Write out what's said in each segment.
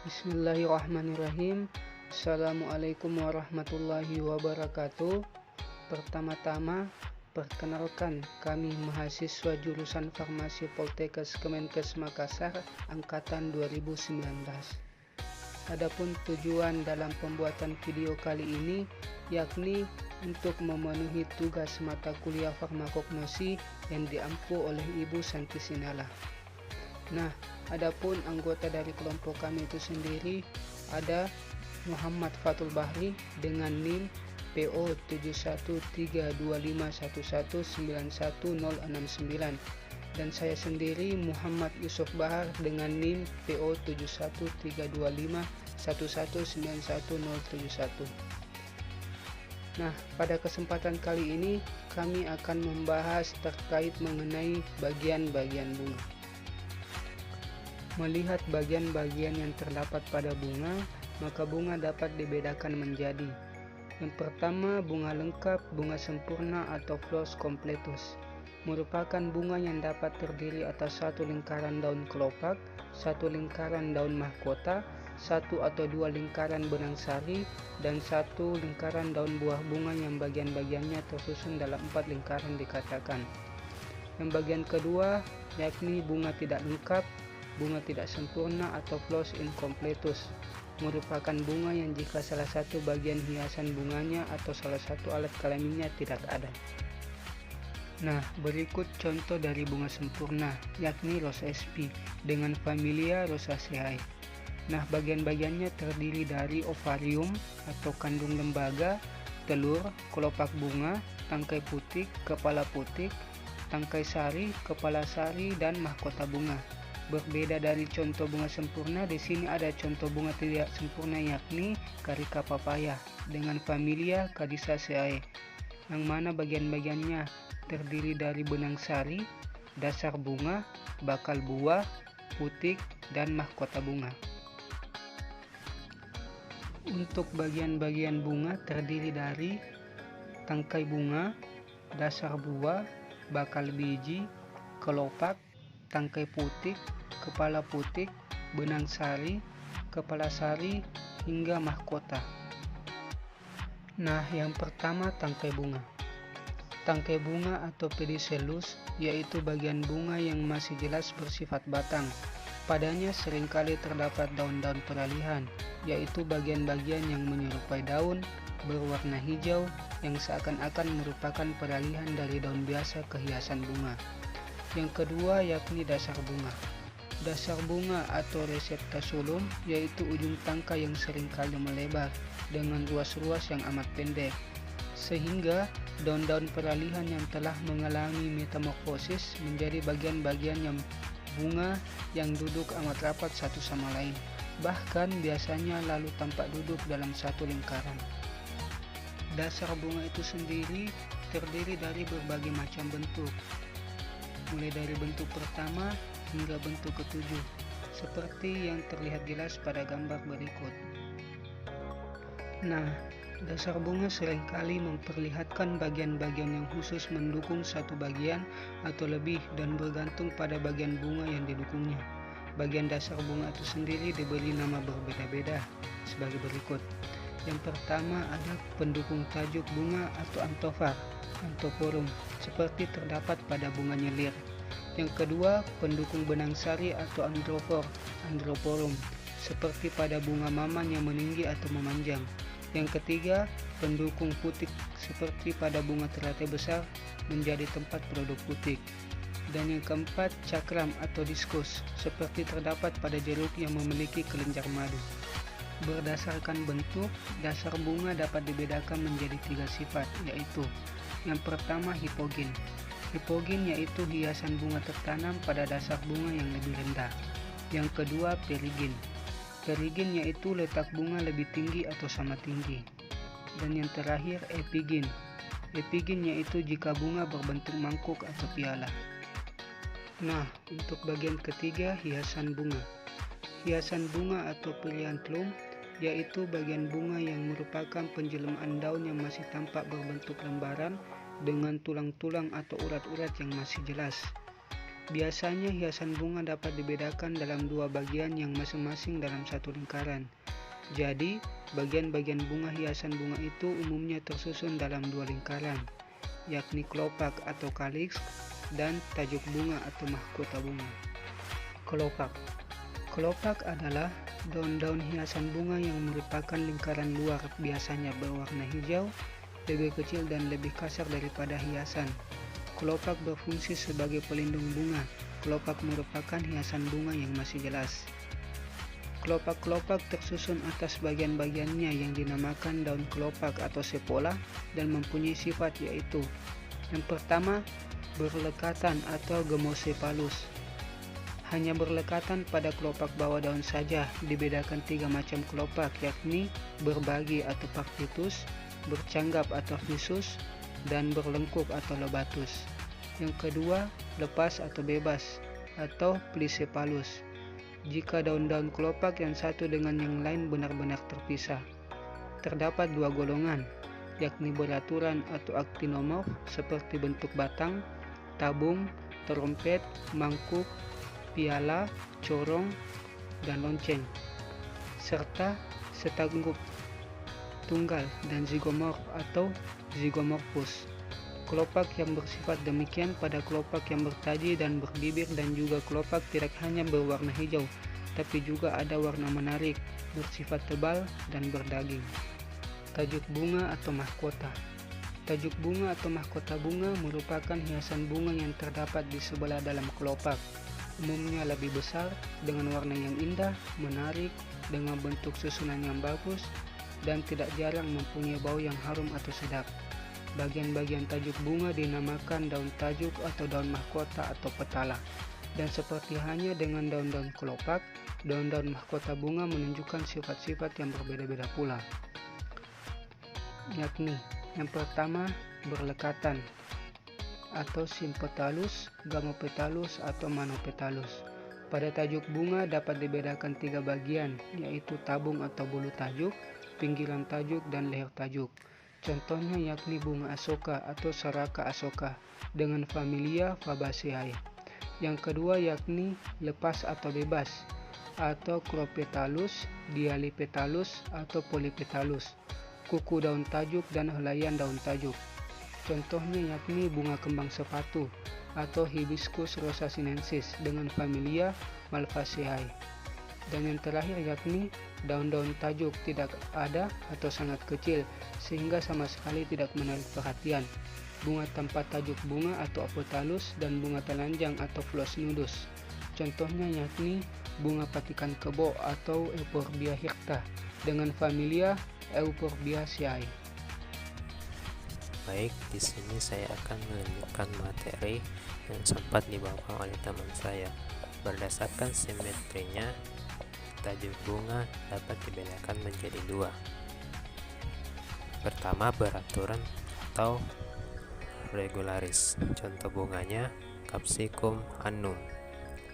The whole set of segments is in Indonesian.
Bismillahirrahmanirrahim. Assalamualaikum warahmatullahi wabarakatuh. Pertama-tama, perkenalkan kami mahasiswa jurusan Farmasi Poltekkes Kemenkes Makassar angkatan 2019. Adapun tujuan dalam pembuatan video kali ini yakni untuk memenuhi tugas mata kuliah farmakognosi yang diampu oleh Ibu Santi Sinala. Nah, adapun anggota dari kelompok kami itu sendiri ada Muhammad Fatul Bahri dengan NIM PO 713251191069 dan saya sendiri Muhammad Yusuf Bahar dengan NIM PO 713251191071. Nah, pada kesempatan kali ini kami akan membahas terkait mengenai bagian-bagian bunga. Melihat bagian-bagian yang terdapat pada bunga, maka bunga dapat dibedakan menjadi: yang pertama, bunga lengkap, bunga sempurna atau flors completus, merupakan bunga yang dapat terdiri atas satu lingkaran daun kelopak, satu lingkaran daun mahkota, satu atau dua lingkaran benang sari, dan satu lingkaran daun buah bunga yang bagian-bagiannya tersusun dalam 4 lingkaran dikatakan. Yang bagian kedua yakni bunga tidak lengkap, bunga tidak sempurna atau flors incompletus, merupakan bunga yang jika salah satu bagian hiasan bunganya atau salah satu alat kelaminnya tidak ada. Nah, berikut contoh dari bunga sempurna, yakni Rosa sp dengan familia Rosaceae. Nah, bagian-bagiannya terdiri dari ovarium atau kandung lembaga, telur, kelopak bunga, tangkai putik, kepala putik, tangkai sari, kepala sari, dan mahkota bunga. Berbeda dari contoh bunga sempurna, di sini ada contoh bunga tidak sempurna yakni Carica papaya dengan familia Cadizaceae, yang mana bagian-bagiannya terdiri dari benang sari, dasar bunga, bakal buah, putik, dan mahkota bunga. Untuk bagian-bagian bunga terdiri dari tangkai bunga, dasar buah, bakal biji, kelopak, tangkai putik, kepala putik, benang sari, kepala sari, hingga mahkota. Nah, yang pertama tangkai bunga. Tangkai bunga atau pedicellus yaitu bagian bunga yang masih jelas bersifat batang. Padanya seringkali terdapat daun-daun peralihan, yaitu bagian-bagian yang menyerupai daun berwarna hijau yang seakan-akan merupakan peralihan dari daun biasa ke hiasan bunga. Yang kedua yakni dasar bunga. Dasar bunga atau reseptaculum yaitu ujung tangkai yang seringkali melebar dengan ruas-ruas yang amat pendek, sehingga daun-daun peralihan yang telah mengalami metamorfosis menjadi bagian-bagian yang bunga yang duduk amat rapat satu sama lain, bahkan biasanya lalu tampak duduk dalam satu lingkaran. Dasar bunga itu sendiri terdiri dari berbagai macam bentuk, mulai dari bentuk pertama hingga bentuk ketujuh, seperti yang terlihat jelas pada gambar berikut. Nah, dasar bunga seringkali memperlihatkan bagian-bagian yang khusus mendukung satu bagian atau lebih dan bergantung pada bagian bunga yang didukungnya. Bagian dasar bunga itu sendiri diberi nama berbeda-beda sebagai berikut. Yang pertama ada pendukung tajuk bunga atau anthophyr, anthoporum, seperti terdapat pada bunga nyelir. Yang kedua, pendukung benang sari atau androfor, androporum, seperti pada bunga maman yang meninggi atau memanjang. Yang ketiga, pendukung putik seperti pada bunga teratai besar menjadi tempat produk putik. Dan yang keempat, cakram atau diskus, seperti terdapat pada jeruk yang memiliki kelenjar madu. Berdasarkan bentuk, dasar bunga dapat dibedakan menjadi 3 sifat, yaitu yang pertama hipogin. Hipogin yaitu hiasan bunga tertanam pada dasar bunga yang lebih rendah. Yang kedua perigin. Perigin yaitu letak bunga lebih tinggi atau sama tinggi. Dan yang terakhir epigin. Epigin yaitu jika bunga berbentuk mangkuk atau piala. Nah, untuk bagian ketiga hiasan bunga. Hiasan bunga atau piliantlum yaitu bagian bunga yang merupakan penjelmaan daun yang masih tampak berbentuk lembaran dengan tulang-tulang atau urat-urat yang masih jelas. Biasanya hiasan bunga dapat dibedakan dalam dua bagian yang masing-masing dalam satu lingkaran. Jadi, bagian-bagian bunga hiasan bunga itu umumnya tersusun dalam dua lingkaran, yakni kelopak atau kaliks dan tajuk bunga atau mahkota bunga. Kelopak. Kelopak adalah daun-daun hiasan bunga yang merupakan lingkaran luar, biasanya berwarna hijau, lebih kecil dan lebih kasar daripada hiasan. Kelopak berfungsi sebagai pelindung bunga. Kelopak merupakan hiasan bunga yang masih jelas. Kelopak-kelopak tersusun atas bagian-bagiannya yang dinamakan daun kelopak atau sepola dan mempunyai sifat yaitu: yang pertama, berlekatan atau gemosepalus. Hanya berlekatan pada kelopak bawah daun saja. Dibedakan tiga macam kelopak, yakni berbagi atau partitus, bercanggap atau visus, dan berlengkuk atau lobatus. Yang kedua, lepas atau bebas atau plisepalus. Jika daun-daun kelopak yang satu dengan yang lain benar-benar terpisah. Terdapat dua golongan, yakni beraturan atau actinomorph seperti bentuk batang, tabung, terompet, mangkuk, piala, corong, dan lonceng, serta setangkup tunggal dan zigomorf atau zigomorphus. Kelopak yang bersifat demikian pada kelopak yang bertaji dan berbibir, dan juga kelopak tidak hanya berwarna hijau, tapi juga ada warna menarik, bersifat tebal, dan berdaging. Tajuk bunga atau mahkota. Tajuk bunga atau mahkota bunga merupakan hiasan bunga yang terdapat di sebelah dalam kelopak. Umumnya lebih besar, dengan warna yang indah, menarik, dengan bentuk susunan yang bagus, dan tidak jarang mempunyai bau yang harum atau sedap. Bagian-bagian tajuk bunga dinamakan daun tajuk atau daun mahkota atau petala. Dan seperti halnya dengan daun-daun kelopak, daun-daun mahkota bunga menunjukkan sifat-sifat yang berbeda-beda pula. Yakni, yang pertama, berlekatan atau simpetalus, gamopetalus, atau manopetalus. Pada tajuk bunga dapat dibedakan tiga bagian, yaitu tabung atau bulu tajuk, pinggiran tajuk, dan leher tajuk. Contohnya yakni bunga asoka atau Saraka asoka dengan familia Fabaceae. Yang kedua yakni lepas atau bebas atau Chropetalus, Dialipetalus, atau Polypetalus, kuku daun tajuk dan helaian daun tajuk. Contohnya yakni bunga kembang sepatu atau Hibiscus rosa sinensis dengan familia Malvaceae. Dan yang terakhir yakni daun-daun tajuk tidak ada atau sangat kecil sehingga sama sekali tidak menarik perhatian. Bunga tanpa tajuk bunga atau Apotalus dan bunga telanjang atau Phlosnudus. Contohnya yakni bunga patikan kebo atau Euphorbia hirta dengan familia Euphorbiaceae. Baik, di sini saya akan melanjutkan materi yang sempat dibawa oleh teman saya. Berdasarkan simetrinya, tajuk bunga dapat dibedakan menjadi dua. Pertama, beraturan atau regularis. Contoh bunganya Capsicum annum,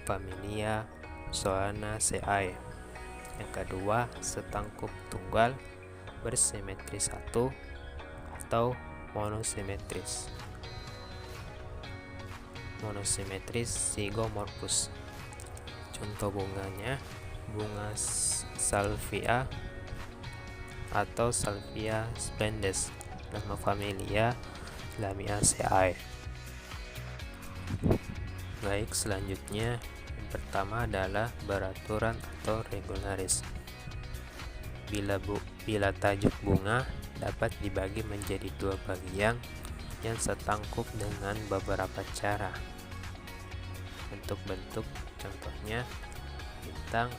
familia Solanaceae. Yang kedua, setangkup tunggal bersimetri satu atau monosimetris zygomorphus. Contoh bunganya bunga salvia atau Salvia splendens, nama familia Lamiaceae. Baik, selanjutnya yang pertama adalah beraturan atau regularis. Bila tajuk bunga dapat dibagi menjadi dua bagian yang setangkup dengan beberapa cara. Bentuk-bentuk contohnya bintang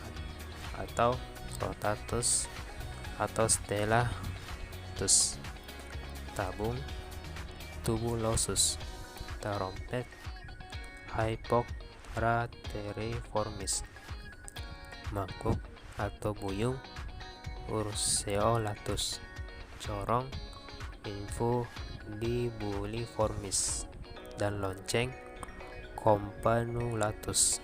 atau rotatus atau stellatus, tabung tubulosus, terompet Hypocrateriformis, mangkuk atau buyung Urceolatus, corong Infundibuliformis, dan lonceng Campanulatus.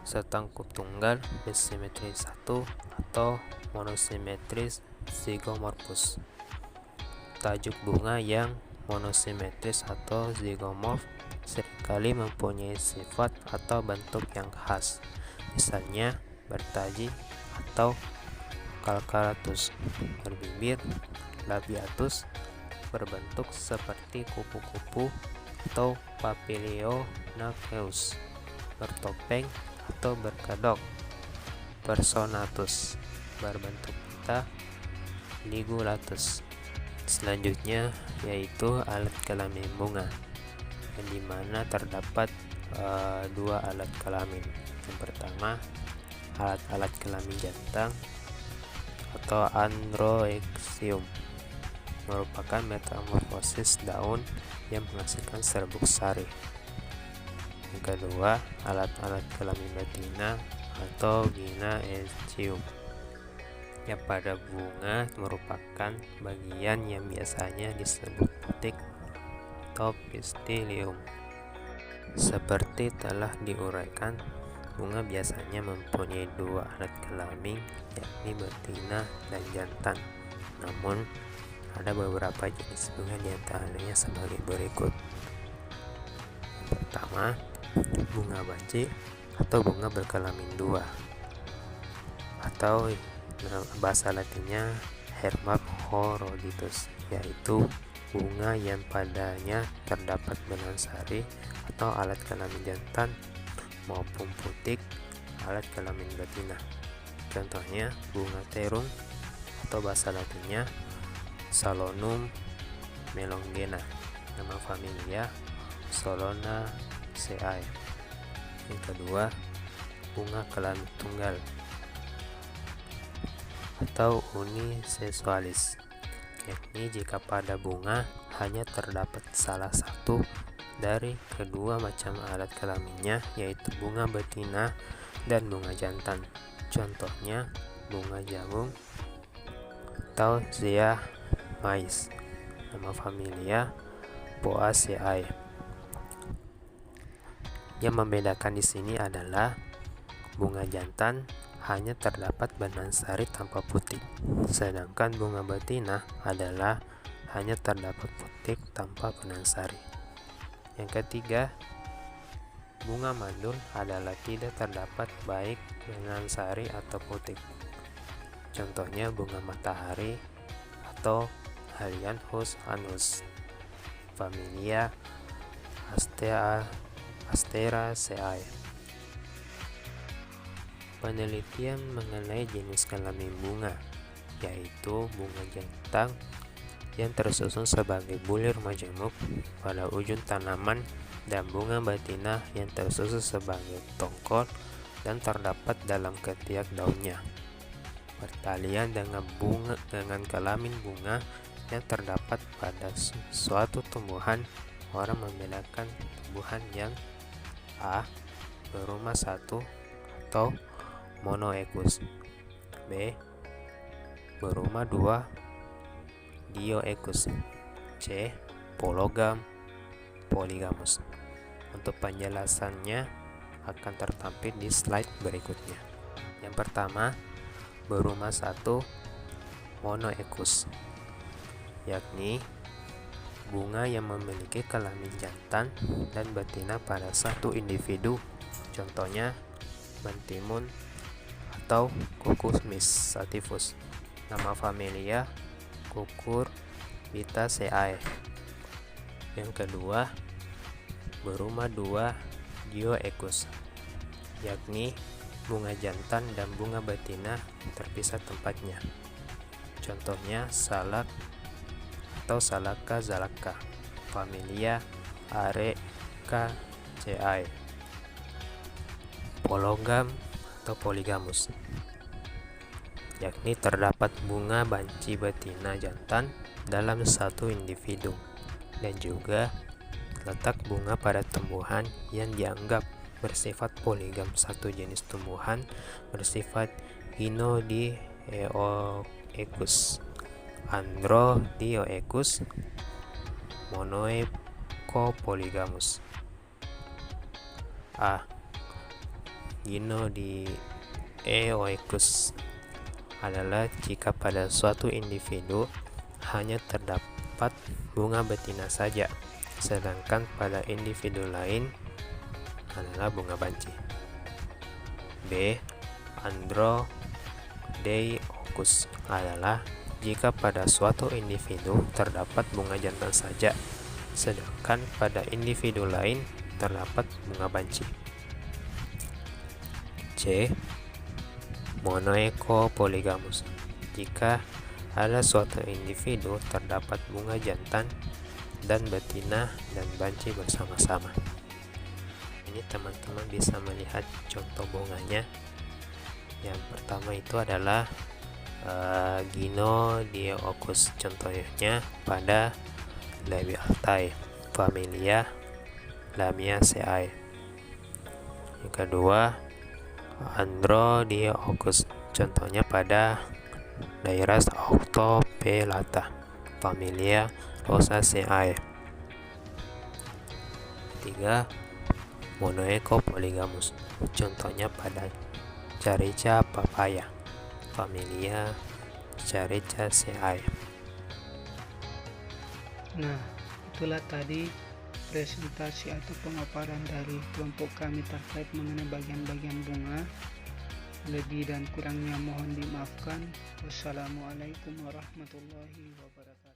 Setangkup tunggal bersimetri satu atau monosimetris zygomorphus. Tajuk bunga yang monosimetris atau zigomorf seringkali mempunyai sifat atau bentuk yang khas, misalnya bertaji atau calcaratus, berbibir, labiatus, berbentuk seperti kupu-kupu atau papilionaceus, bertopeng atau berkedok, personatus, berbentuk pita, ligulatus. Selanjutnya yaitu alat kelamin bunga, yang dimana terdapat dua alat kelamin. Yang pertama, alat-alat kelamin jantan atau androeksium, merupakan metamorfosis daun yang menghasilkan serbuk sari. Yang kedua, alat-alat kelamin betina atau gynaecium, yang pada bunga merupakan bagian yang biasanya disebut putik atau pistilium. Seperti telah diuraikan, bunga biasanya mempunyai dua alat kelamin, yakni betina dan jantan. Namun, ada beberapa jenis bunga diantaranya sebagai berikut. Yang pertama, bunga banci atau bunga berkelamin dua, atau bahasa latinnya Hermaphroditus, yaitu bunga yang padanya terdapat benang sari atau alat kelamin jantan maupun putik alat kelamin betina. Contohnya bunga terung atau bahasa latinnya Salonum melongena, nama familia Solanaceae. Yang kedua, bunga kelamin tunggal atau unisexualis, yakni jika pada bunga hanya terdapat salah satu dari kedua macam alat kelaminnya, yaitu bunga betina dan bunga jantan. Contohnya bunga jagung atau Zea mays, nama familia Poaceae. Yang membedakan di sini adalah bunga jantan hanya terdapat benang sari tanpa putik, sedangkan bunga betina adalah hanya terdapat putik tanpa benang sari. Yang ketiga, bunga mandul adalah tidak terdapat baik benang sari atau putik. Contohnya bunga matahari atau Helianthus annus, familia Asteraceae. Penelitian mengenai jenis kelamin bunga, yaitu bunga jantan yang tersusun sebagai bulir majemuk pada ujung tanaman dan bunga betina yang tersusun sebagai tongkol dan terdapat dalam ketiak daunnya. Pertalian dengan kelamin bunga yang terdapat pada suatu tumbuhan, orang membedakan tumbuhan yang A. berumah satu atau monoekus, B. berumah dua dioekus, C. poligamus. Untuk penjelasannya akan tertampil di slide berikutnya. Yang pertama, berumah satu monoekus, yakni bunga yang memiliki kelamin jantan dan betina pada satu individu. Contohnya mentimun atau Cucumis sativus, nama familia Cucurbitaceae. Yang kedua, berumah dua dioekus, yakni bunga jantan dan bunga betina terpisah tempatnya. Contohnya salak atau Salaka zalaka, familia Arecaceae. Pologam atau poligamus, yakni terdapat bunga banci betina jantan dalam satu individu, dan juga letak bunga pada tumbuhan yang dianggap bersifat poligam. Satu jenis tumbuhan bersifat Gynodioecus, Androdioecus, Monoecopolygamus. A. Gynodioecus adalah jika pada suatu individu hanya terdapat bunga betina saja, sedangkan pada individu lain adalah bunga banci. B. Androdeiochus adalah jika pada suatu individu terdapat bunga jantan saja, sedangkan pada individu lain terdapat bunga banci. C. Monoecopolygamus, jika ada suatu individu terdapat bunga jantan dan betina dan banci bersama-sama. Ini teman-teman bisa melihat contoh bunganya. Yang pertama itu adalah Gynodiococcus, contohnya pada Labiatae, familia Lamiaceae. Yang kedua, Androdeiococcus, contohnya pada Dairas octopelata, familia Rosaceae. Ketiga, Monoecopolygamus, contohnya pada Carica papaya, familia Caricaceae. Nah, itulah tadi presentasi atau pemaparan dari kelompok kami terkait mengenai bagian-bagian bunga. Lebih dan kurangnya mohon dimaafkan. Wassalamualaikum warahmatullahi wabarakatuh.